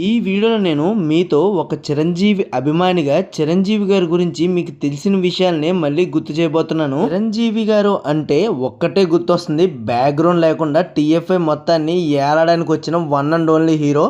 ఈ వీడియోలో నేను మీతో ఒక చిరంజీవి అభిమానిగా చిరంజీవి గారి గురించి మీకు తెలిసిన విషయాల్ని మళ్ళీ గుర్తు చేయబోతున్నాను. చిరంజీవి గారు అంటే ఒక్కటే గుర్తొస్తుంది, బ్యాక్గ్రౌండ్ లేకుండా టీఎఫ్ఐ మొత్తాన్ని ఏలాడానికి వచ్చిన వన్ అండ్ ఓన్లీ హీరో.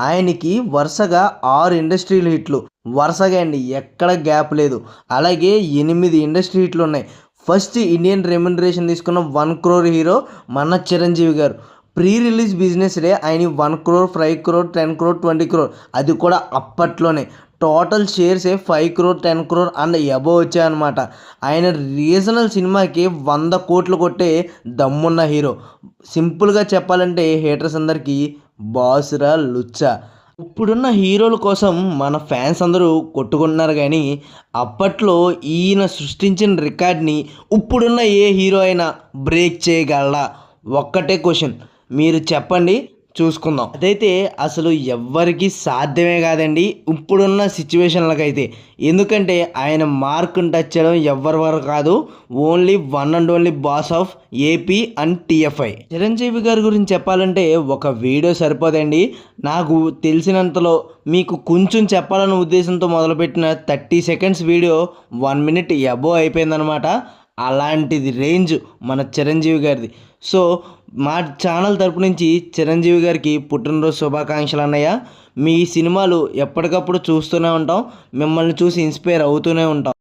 ఆయనకి వరుసగా 6 ఇండస్ట్రియల్ హిట్లు వరుసగా అండి, ఎక్కడ గ్యాప్ లేదు. అలాగే 8 ఇండస్ట్రీ హిట్లు ఉన్నాయి. ఫస్ట్ ఇండియన్ రెమ్యునరేషన్ తీసుకున్న 1 crore హీరో మన చిరంజీవి గారు. ప్రీ రిలీజ్ బిజినెస్ డే ఆయన 1 crore, 5 crore, 10 crore, 20 crore, అది కూడా అప్పట్లోనే. టోటల్ షేర్సే 5 crore, 10 crore అండ్ అబోవ్ వచ్చాయన్నమాట. ఆయన రీజనల్ సినిమాకి 100 కోట్లు కొట్టే దమ్మున్న హీరో. సింపుల్గా చెప్పాలంటే హేటర్స్ అందరికీ బాసురా లుచ్చా. ఇప్పుడున్న హీరోల కోసం మన ఫ్యాన్స్ అందరూ కొట్టుకుంటున్నారు, కానీ అప్పట్లో ఈయన సృష్టించిన రికార్డ్ని ఇప్పుడున్న ఏ హీరో అయినా బ్రేక్ చేయగలరా? ఒక్కటే క్వశ్చన్, మీరు చెప్పండి, చూసుకుందాం. అదైతే అసలు ఎవ్వరికి సాధ్యమే కాదండి ఇప్పుడున్న సిచ్యువేషన్లకైతే. ఎందుకంటే ఆయన మార్కుని టచ్ చేయడం ఎవ్వరి వరకు కాదు, only one and only boss of AP and TFI. Chiranjeevi గారి గురించి చెప్పాలంటే ఒక వీడియో సరిపోదండి. నాకు తెలిసినంతలో మీకు కొంచెం చెప్పాలన్న ఉద్దేశంతో మొదలుపెట్టిన 30 seconds వీడియో 1 minute అబోవ్ అయిపోయిందనమాట. అలాంటిది రేంజ్ మన చిరంజీవి గారిది. సో మా ఛానల్ తరపు నుంచి చిరంజీవి గారికి పుట్టినరోజు శుభాకాంక్షలు అన్నయ్య. మీ సినిమాలు ఎప్పటికప్పుడు చూస్తూనే ఉంటాం, మిమ్మల్ని చూసి ఇన్స్పైర్ అవుతూనే ఉంటాం.